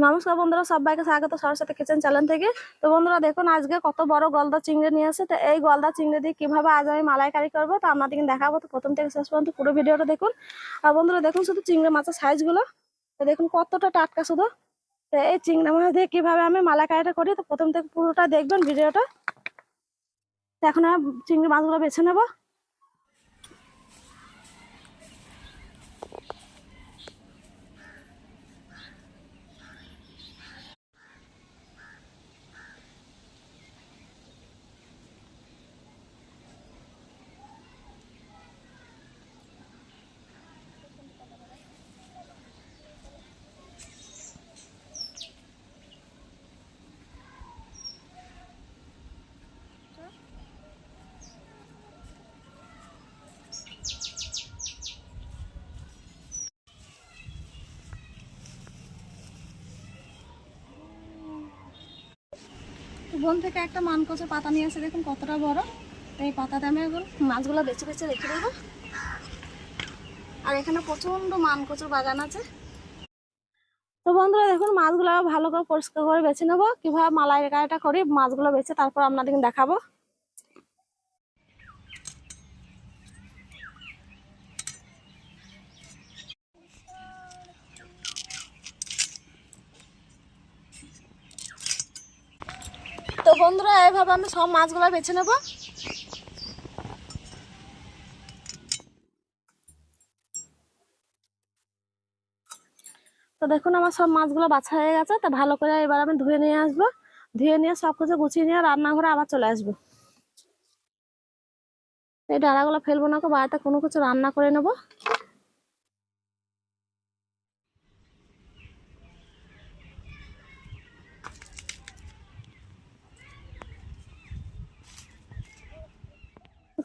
নমস্কার বন্ধুরা, সবাইকে স্বাগত সরস্বতী কিচেন চ্যানেল থেকে। তো বন্ধুরা দেখুন, আজকে কত বড় গলদা চিংড়ি নিয়ে আসে। তো এই গলদা চিংড়ি দিয়ে কিভাবে আজ আমি মালাইকারি করবো তো আপনাদেরকে দেখাবো। তো প্রথম থেকে শেষ পর্যন্ত পুরো ভিডিওটা দেখুন। আর বন্ধুরা দেখুন, শুধু চিংড়ি মাছের সাইজগুলো তো দেখুন কতটা টাটকা শুধু। তো এই চিংড়ি মাছ দিয়ে কিভাবে আমি মালাইকারিটা করি তো প্রথম থেকে পুরোটা দেখবেন ভিডিওটা। তো এখন আমি চিংড়ি মাছগুলো বেছে নেবো। বন থেকে একটা মানকচুর পাতা নিয়ে এসে দেখুন কতটা বড়। তো এই পাতাতে আমি এখন মাছগুলো বেছে বেছে রেখে দেবো। আর এখানে প্রচন্ড মানকচুর বাগান আছে। তো বন্ধুরা দেখুন, মাছগুলো ভালো করে পরিষ্কার করে বেছে নেবো। কিভাবে মালাইকারিটা করি মাছগুলো বেছে তারপর আপনাদেরকে দেখাবো। তো বন্ধুরা এইভাবে আমি সব মাছগুলো বেছে নেবো। তো দেখুন আমার সব মাছগুলো বাছা হয়ে গেছে। তো ভালো করে এবার আমি ধুয়ে নিয়ে আসবো। ধুয়ে নিয়ে সব কিছু গুছিয়ে নিয়ে রান্নাঘরে আবার চলে আসবো। এই ডাঁড়াগুলো ফেলবো না, বাড়িতে কোনো কিছু রান্না করে নেবো।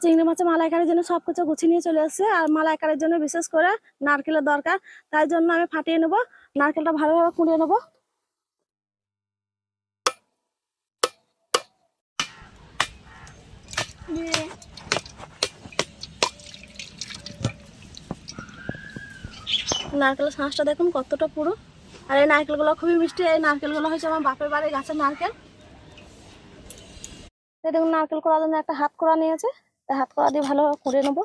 চিংড়ি মাছের মালাইকারির জন্য সবকিছু গুছিয়ে নিয়ে চলে আসছে। আর মালাইকারির জন্য বিশেষ করে নারকেলের দরকার, তাই জন্য আমি ফাটিয়ে নেবো। নারকেলটা ভালোভাবে কুড়িয়ে নেবো। নারকেলের শাঁসটা দেখুন কতটা পুরো। আর এই নারকেলগুলো খুবই মিষ্টি। এই নারকেলগুলো হচ্ছে আমার বাপের বাড়ির গাছের নারকেল। এই দেখুন নারকেল করার জন্য একটা হাত কড়া নিয়েছে। তাই হাত কড়া দিয়ে ভালোভাবে কুড়িয়ে নেবো।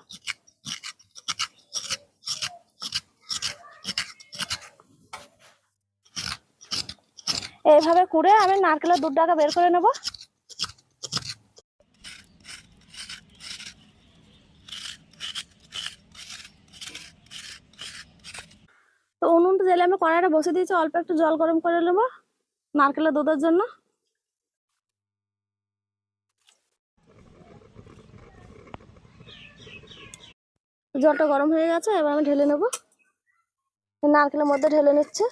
এইভাবে কুড়ে আমি নারকেলের দুধটাকে বের করে নেব। তো উনুনটা জেলে আমি কড়াইটা বসে দিয়েছি, অল্প একটু জল গরম করে নেবো নারকেলের দুধের জন্য। জলটা গরম হয়ে গেছে, এবার আমি ঢেলে নেবো। নারকেলের মধ্যে ঢেলে নিচ্ছে।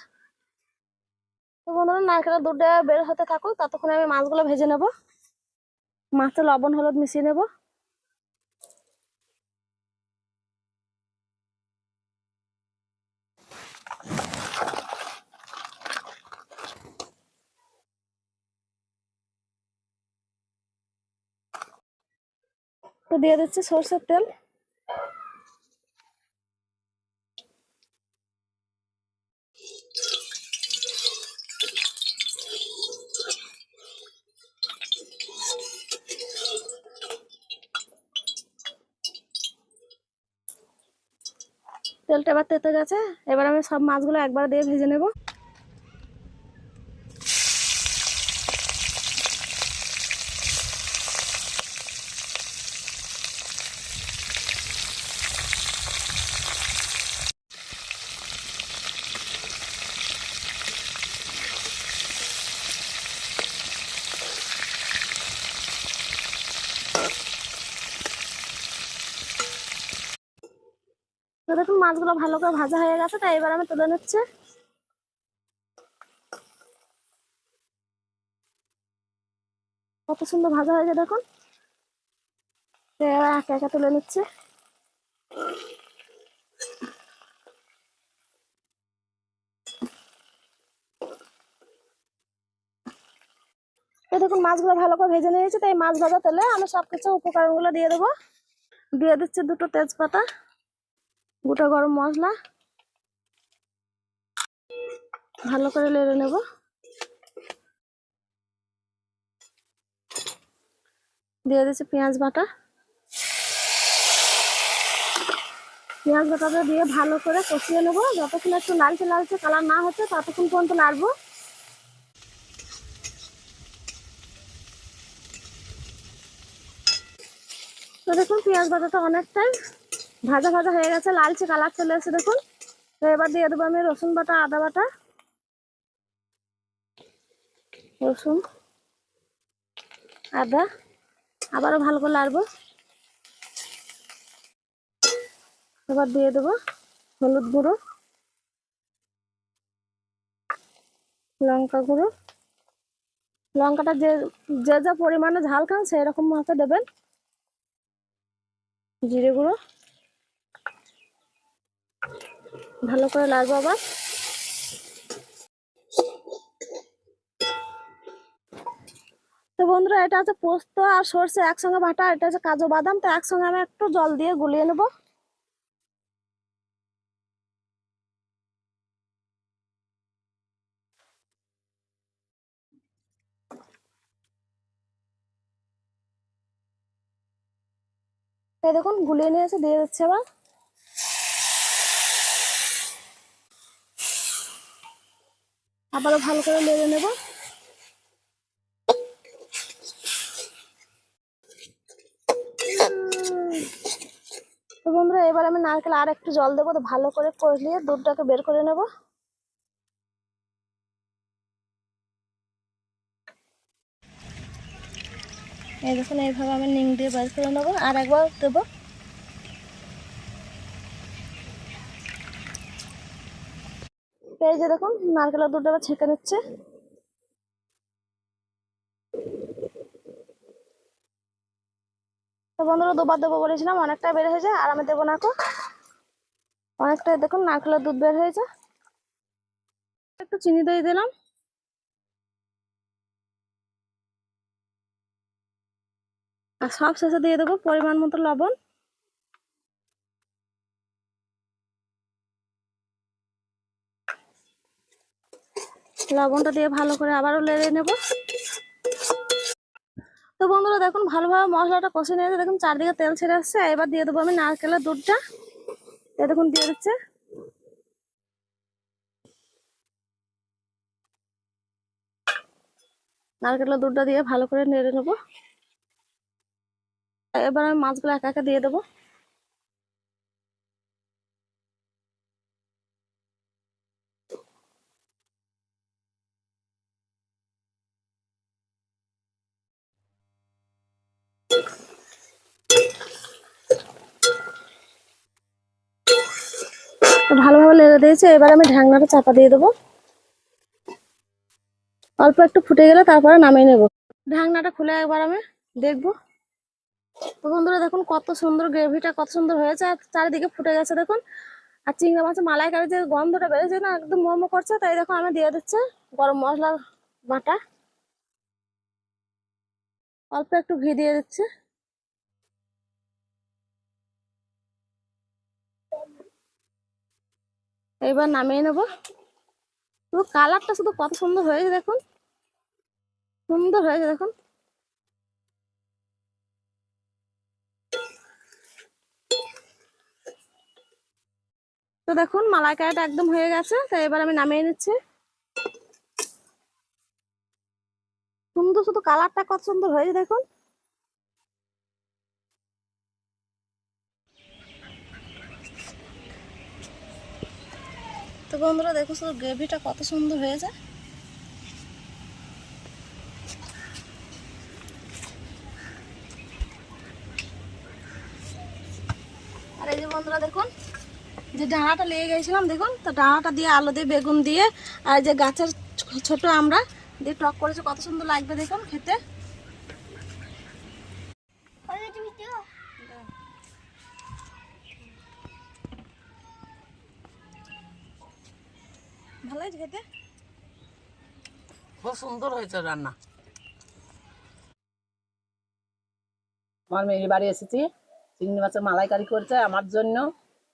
তো বন্ধুরা নারকেলের দুধটা বের হতে থাকুক, ততক্ষণে আমি মাছগুলো ভেজে নেব। মাছে লবণ হলুদ মিশিয়ে নেব। তো দিয়ে দিচ্ছি সরষের তেল। তেলটা এবার তেতে গেছে, এবার আমি সব মাছগুলো একবার দিয়ে ভেজে নেব। তো দেখুন মাছগুলো ভালো করে ভাজা হয়ে গেছে, তাই এবার আমি তুলে নিচ্ছি। কত সুন্দর ভাজা হয়েছে দেখুন। এবার একে একে তুলে নিচ্ছে। তো দেখুন মাছগুলো ভালো করে ভেজে নিয়েছি, তাই মাছ ভাজা তেলে আমি সবকিছু উপকরণগুলো দিয়ে দেবো। দিয়ে দিচ্ছি দুটো তেজপাতা, গোটা গরম মশলা, ভালো করে নেড়ে নেব। দিয়ে দিচ্ছি পেঁয়াজ বাটা। পেঁয়াজ বাটাটা দিয়ে ভালো করে কষিয়ে নেবো, যতক্ষণ একটু লালচে লালচে কালার না হচ্ছে ততক্ষণ পর্যন্ত নাড়বো। তো দেখুন পেঁয়াজ বাটাটা অনেকটাই ভাজা ভাজা হয়ে গেছে, লালচে কালার চলে এসেছে দেখুন। তো এবার দিয়ে দেবো আমি রসুন বাটা, আদা বাটা, রসুন আদা, আবারও ভালো করে নাড়বো। এবার দিয়ে দেবো হলুদ গুঁড়ো, লঙ্কা গুঁড়ো। লঙ্কাটা যে যে যা পরিমাণে ঝাল খান সেই রকম মাপে দেবেন। জিরে গুঁড়ো, ভালো করে নাড়বো আবার। তো বন্ধুরা এটা হচ্ছে পোস্ত আর সরষে একসঙ্গে বাটা, এটা হচ্ছে কাজু বাদাম, তো একসঙ্গে আমি একটু জল দিয়ে গুলিয়ে নেবো। এই দেখুন গুলিয়ে নিয়ে এসে দিয়ে দিচ্ছে আবার। আবারও ভালো করে নেড়ে নেব। তো বন্ধুরা এবার আমি নারকেল আর একটু জল দেবো, তো ভালো করে কষলিয়ে দুধটাকে বের করে নেব। এই দেখুন এইভাবে আমি নিং দিয়ে বের করে নেবো, আর একবার দেবো। এই যে দেখুন নারকেলের দুধটা আবার ছেঁকে নিচ্ছে। তো বন্ধুরা দুবার দেবো বলেছিলাম, অনেকটা বের হয়ে যায়, আর আমি দেবো না কো। অনেকটাই দেখুন নারকেলের দুধ বের হয়েছে। একটু চিনি দিয়ে দিলাম। আর সব শেষে দিয়ে দেবো পরিমাণ মতো লবণ। লবণটা দিয়ে ভালো করে আবারও নেড়ে নেব। তো বন্ধুরা দেখুন ভালোভাবে মশলাটা কষে নিয়েছে, দেখুন চারদিকে তেল ছেড়ে আসছে। এবার দিয়ে দেবো আমি নারকেলের দুধটা, এ দেখুন দিয়ে দিচ্ছে। নারকেলের দুধটা দিয়ে ভালো করে নেড়ে নেবো। এবার আমি মাছগুলো একা একা দিয়ে দেবো। ভালোভাবে নেড়ে দিয়েছে, এবার আমি ঢাকনাটা চাপা দিয়ে দেবো। অল্প একটু ফুটে গেলে তারপরে নামিয়ে নেব। ঢাকনাটা খুলে একবার আমি দেখবো। তো বন্ধুরা দেখুন কত সুন্দর গ্রেভিটা, কত সুন্দর হয়েছে, আর চারিদিকে ফুটে গেছে দেখুন। আর চিংড়ি মাছের মালাইকারি যে গন্ধটা বেড়েছে না, একদম মোমো করছে। তাই দেখো আমি দিয়ে দিচ্ছে গরম মশলা বাটা, অল্প একটু ঘি দিয়ে দিচ্ছে। এবার নামিয়ে নেবো। পুরো কালারটা শুধু কত সুন্দর হয়েছে দেখুন, সুন্দর হয়েছে দেখুন। তো দেখুন মালাইকারিটা একদম হয়ে গেছে, তাই এবার আমি নামিয়ে নিচ্ছি। সুন্দর, শুধু কালারটা কত সুন্দর হয়েছে দেখুন। তো বন্ধুরা দেখুন শুধু গ্রেভিটা কত সুন্দর হয়েছে। আর এই যে বন্ধুরা দেখুন যে ডাঁড়াটা লেগে গেছিলাম দেখুন, তো ডাঁড়াটা দিয়ে আলু দিয়ে বেগুন দিয়ে আর যে গাছের ছোট আমরা দিয়ে টক করেছে, কত সুন্দর লাগবে দেখুন খেতে। ভালো হয়েছে খেতে, খুব সুন্দর হয়েছে রান্না। আমার মেয়ের বাড়ি এসেছি, চিংড়ি মাছের মালাইকারি করছে আমার জন্য,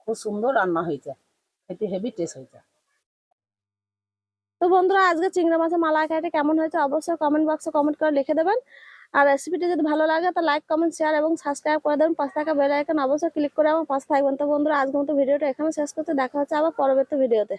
খুব সুন্দর রান্না হয়েছে, খেতে হেভি টেস্ট হয়েছে। তো তো বন্ধুরা আজকে চিংড়ি মাছের মালাইকারিটা কেমন হয়েছে অবশ্যই কমেন্ট বক্সে কমেন্ট করে লিখে দেবেন। আর রেসিপিটি যদি ভালো লাগে তো লাইক কমেন্ট শেয়ার এবং সাবস্ক্রাইব করে দেবেন। পাশে থাকা বেল আইকন অবশ্যই ক্লিক করে আমার পাশে থাকবেন। তো বন্ধুরা আজকের মতো ভিডিওটা এখানে শেষ করতে, দেখা হচ্ছে আবার পরবর্তী ভিডিওতে।